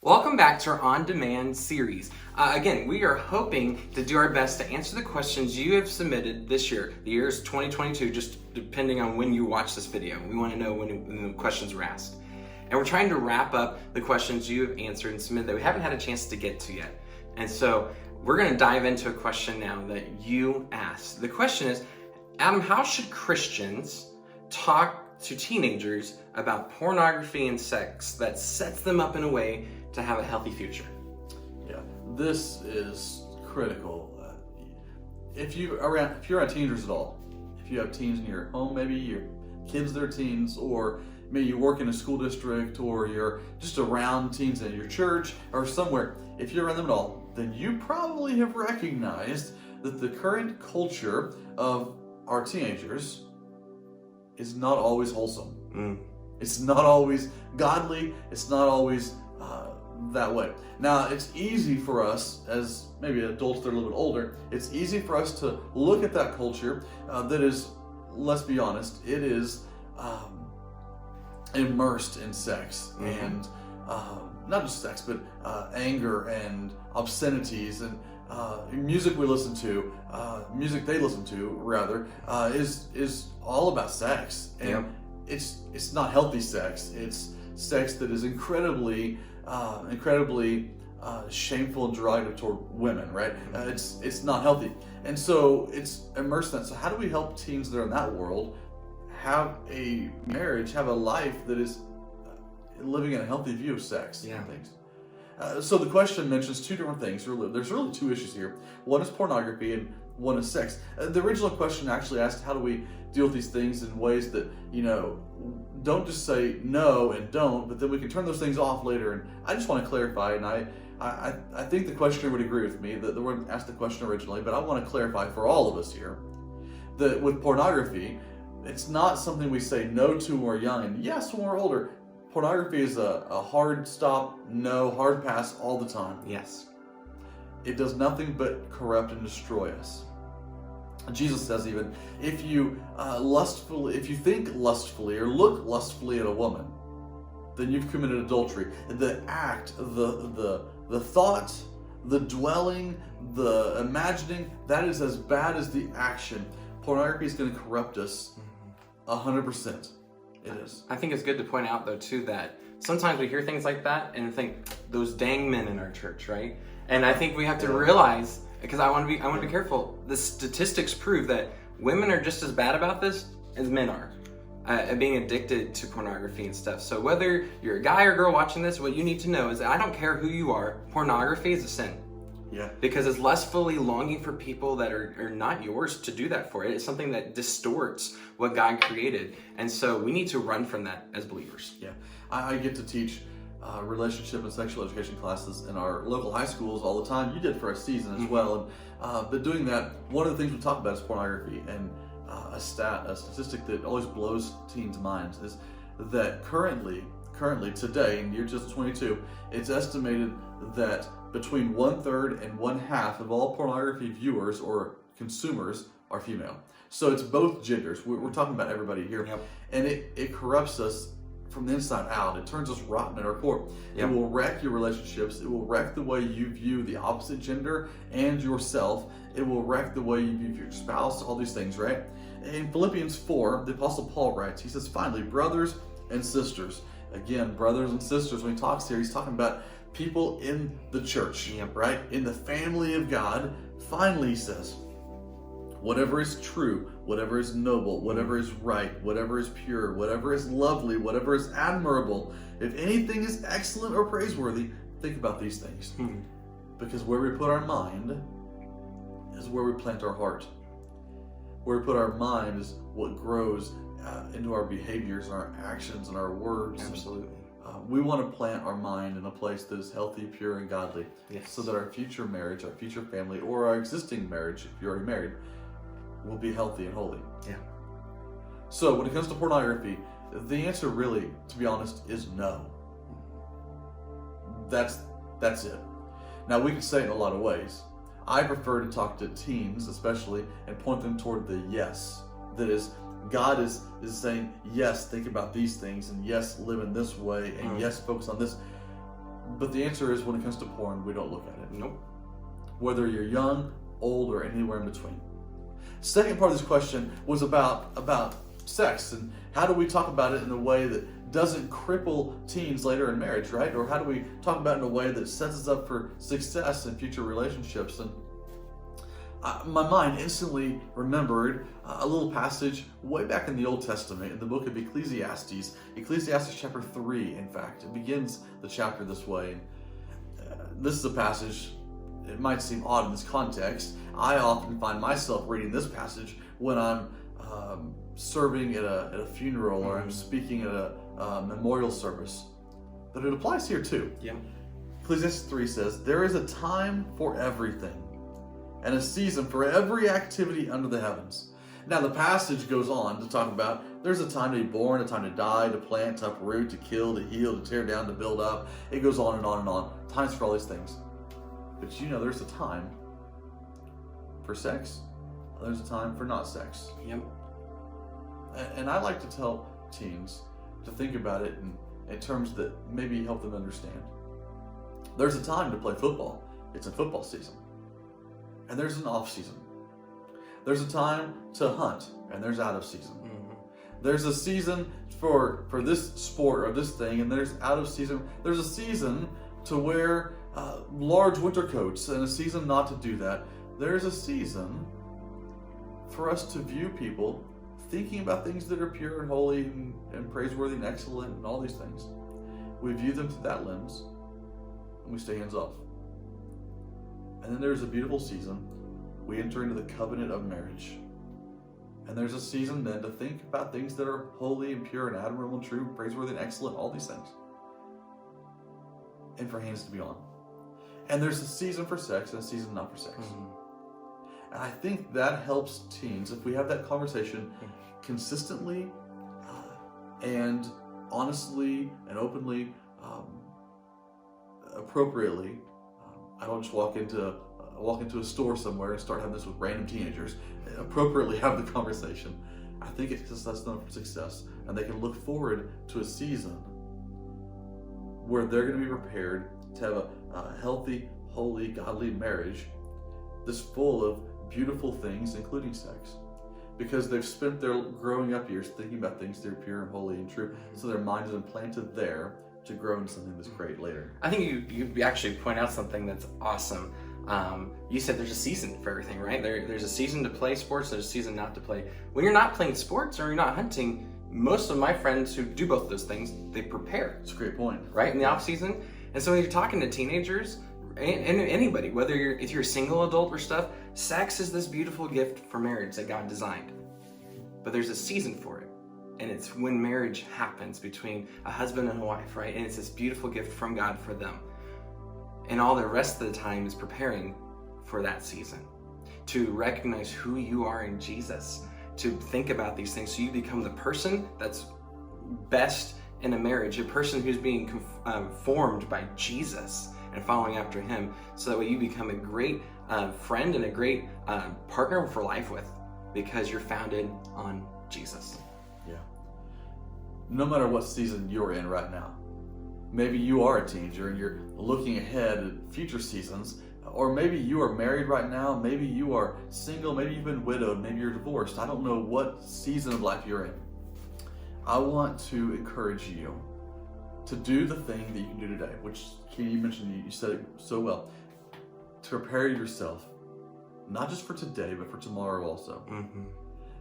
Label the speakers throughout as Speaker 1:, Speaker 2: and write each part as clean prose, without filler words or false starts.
Speaker 1: Welcome back to our on-demand series. Again, we are hoping to do our best to answer the questions you have submitted this year. The year is 2022, just depending on when you watch this video. We want to know when the questions were asked. And we're trying to wrap up the questions you have answered and submitted that we haven't had a chance to get to yet. And so we're going to dive into a question now that you asked. The question is, Adam, how should Christians talk to teenagers about pornography and sex that sets them up in a way to have a healthy future?
Speaker 2: Yeah, this is critical. If you're around teenagers at all, if you have teens in your home, maybe your kids that are teens, or maybe you work in a school district, or you're just around teens in your church or somewhere, if you're around them at all, then you probably have recognized that the current culture of our teenagers is not always wholesome. It's not always godly. It's not always that way. Now, it's easy for us, as maybe adults that are a little bit older, it's easy for us to look at that culture that is, let's be honest, it is immersed in sex and not just sex, but anger and obscenities and music we listen to, music they listen to rather, is all about sex, and it's not healthy sex. It's sex that is incredibly shameful and derogatory toward women, right? It's not healthy, and so it's immersed in that. So how do we help teens that are in that world have a marriage, have a life that is living in a healthy view of sex and things? So the question mentions two different things. There's really two issues here. One is pornography and one is sex. The original question actually asked, how do we deal with these things in ways that, don't just say no and don't, but then we can turn those things off later. And I just want to clarify, and I think the questioner would agree with me that the one asked the question originally, but I want to clarify for all of us here that with pornography, it's not something we say no to when we're young, and yes, when we're older. Pornography is a hard stop, no, hard pass all the time.
Speaker 1: Yes.
Speaker 2: It does nothing but corrupt and destroy us. Jesus says even, if you think lustfully or look lustfully at a woman, then you've committed adultery. The act, the thought, the dwelling, the imagining, that is as bad as the action. Pornography is going to corrupt us 100%. It is.
Speaker 1: I think it's good to point out, though, too, that sometimes we hear things like that and think, those dang men in our church, right? And I think we have to realize, because I want to be careful. The statistics prove that women are just as bad about this as men are, at being addicted to pornography and stuff. So whether you're a guy or girl watching this, what you need to know is that I don't care who you are, pornography is a sin.
Speaker 2: Yeah.
Speaker 1: Because it's lustfully longing for people that are not yours to do that for. It's something that distorts what God created. And so we need to run from that as believers.
Speaker 2: Yeah. I get to teach relationship and sexual education classes in our local high schools all the time. You did for a season as well. And but doing that, one of the things we talk about is pornography. And a statistic that always blows teens' minds is that currently today, in year 2022, it's estimated that between 1/3 and 1/2 of all pornography viewers or consumers are female. So it's both genders. We're talking about everybody here.
Speaker 1: Yep.
Speaker 2: And it corrupts us from the inside out. It turns us rotten at our core.
Speaker 1: Yep.
Speaker 2: It will wreck your relationships. It will wreck the way you view the opposite gender and yourself. It will wreck the way you view your spouse, all these things, right? In Philippians 4, the Apostle Paul writes, he says, finally, brothers and sisters. Again, brothers and sisters, when he talks here, he's talking about people in the church, right? In the family of God. Finally, he says, whatever is true, whatever is noble, whatever is right, whatever is pure, whatever is lovely, whatever is admirable, if anything is excellent or praiseworthy, think about these things. Because where we put our mind is where we plant our heart. Where we put our mind is what grows into our behaviors and our actions and our words.
Speaker 1: Absolutely.
Speaker 2: We want to plant our mind in a place that is healthy, pure, and godly, so that our future marriage, our future family, or our existing marriage, if you're already married, will be healthy and holy.
Speaker 1: Yeah.
Speaker 2: So when it comes to pornography, the answer really, to be honest, is no. That's it. Now, we can say it in a lot of ways. I prefer to talk to teens, especially, and point them toward the yes. That is, God is saying, yes, think about these things, and yes, live in this way, and yes, focus on this. But the answer is, when it comes to porn, we don't look at it.
Speaker 1: Nope.
Speaker 2: Whether you're young, old, or anywhere in between. Second part of this question was about sex, and how do we talk about it in a way that doesn't cripple teens later in marriage, right? Or how do we talk about it in a way that sets us up for success in future relationships? And my mind instantly remembered a little passage way back in the Old Testament in the book of Ecclesiastes chapter 3, in fact. It begins the chapter this way. This is a passage, it might seem odd in this context. I often find myself reading this passage when I'm serving at a funeral, or I'm speaking at a memorial service. But it applies here too.
Speaker 1: Yeah.
Speaker 2: Ecclesiastes 3 says, "There is a time for everything, and a season for every activity under the heavens." Now the passage goes on to talk about there's a time to be born, a time to die, to plant, to uproot, to kill, to heal, to tear down, to build up. It goes on and on and on. Times for all these things. But there's a time for sex. There's a time for not sex.
Speaker 1: Yep.
Speaker 2: And I like to tell teens to think about it in terms that maybe help them understand. There's a time to play football. It's a football season. And there's an off season. There's a time to hunt, and there's out of season.
Speaker 1: Mm-hmm.
Speaker 2: There's a season for this sport or this thing, and there's out of season. There's a season to wear large winter coats, and a season not to do that. There's a season for us to view people thinking about things that are pure and holy and praiseworthy and excellent and all these things. We view them through that lens, and we stay hands off. And then there's a beautiful season. We enter into the covenant of marriage. And there's a season then to think about things that are holy and pure and admirable and true, praiseworthy and excellent, all these things. And for hands to be on. And there's a season for sex and a season not for sex. Mm-hmm. And I think that helps teens if we have that conversation consistently and honestly and openly, appropriately. I don't just walk into a store somewhere and start having this with random teenagers. Appropriately have the conversation. I think it sets them up for success, and they can look forward to a season where they're going to be prepared to have a healthy, holy, godly marriage that's full of beautiful things, including sex, because they've spent their growing up years thinking about things that are pure and holy and true, so their mind is implanted there to grow into something that's great later.
Speaker 1: I think you actually point out something that's awesome. You said there's a season for everything, right? There's a season to play sports, there's a season not to play. When you're not playing sports or you're not hunting, most of my friends who do both those things, they prepare.
Speaker 2: It's a great point.
Speaker 1: Right, in the off season. And so when you're talking to teenagers, and anybody, whether if you're a single adult or stuff, sex is this beautiful gift for marriage that God designed. But there's a season for it. And it's when marriage happens between a husband and a wife, right? And it's this beautiful gift from God for them. And all the rest of the time is preparing for that season. To recognize who you are in Jesus. To think about these things so you become the person that's best in a marriage. A person who's being formed by Jesus and following after Him. So that way you become a great friend and a great partner for life with. Because you're founded on Jesus.
Speaker 2: Yeah. No matter what season you're in right now, maybe you are a teenager and you're looking ahead at future seasons, or maybe you are married right now, maybe you are single, maybe you've been widowed, maybe you're divorced. I don't know what season of life you're in. I want to encourage you to do the thing that you can do today, which Katie, you mentioned, you said it so well, to prepare yourself, not just for today, but for tomorrow also. Mm-hmm.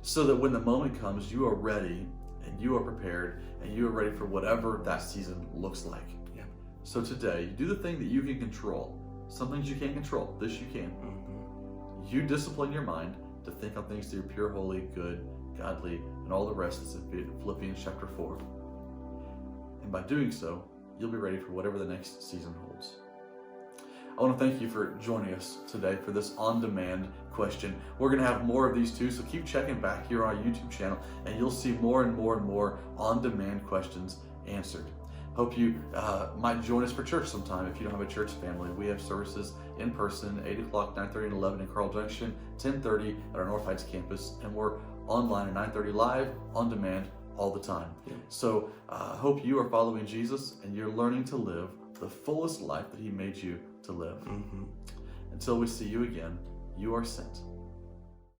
Speaker 2: So that when the moment comes, you are ready and you are prepared and you are ready for whatever that season looks like. Yeah. So today, do the thing that you can control. Some things you can't control. This you can. Mm-hmm. You discipline your mind to think on things that are pure, holy, good, godly, and all the rest that's in Philippians chapter 4. And by doing so, you'll be ready for whatever the next season holds. I want to thank you for joining us today for this on-demand question. We're going to have more of these too, so keep checking back here on our YouTube channel, and you'll see more and more and more on-demand questions answered. Hope you might join us for church sometime if you don't have a church family. We have services in person, 8 o'clock, 9:30, and 11 in Carl Junction, 10:30 at our North Heights campus, and we're online at 9:30 live, on demand, all the time. Yeah. So hope you are following Jesus and you're learning to live the fullest life that He made you to live.
Speaker 1: Mm-hmm.
Speaker 2: Until we see you again, you are sent.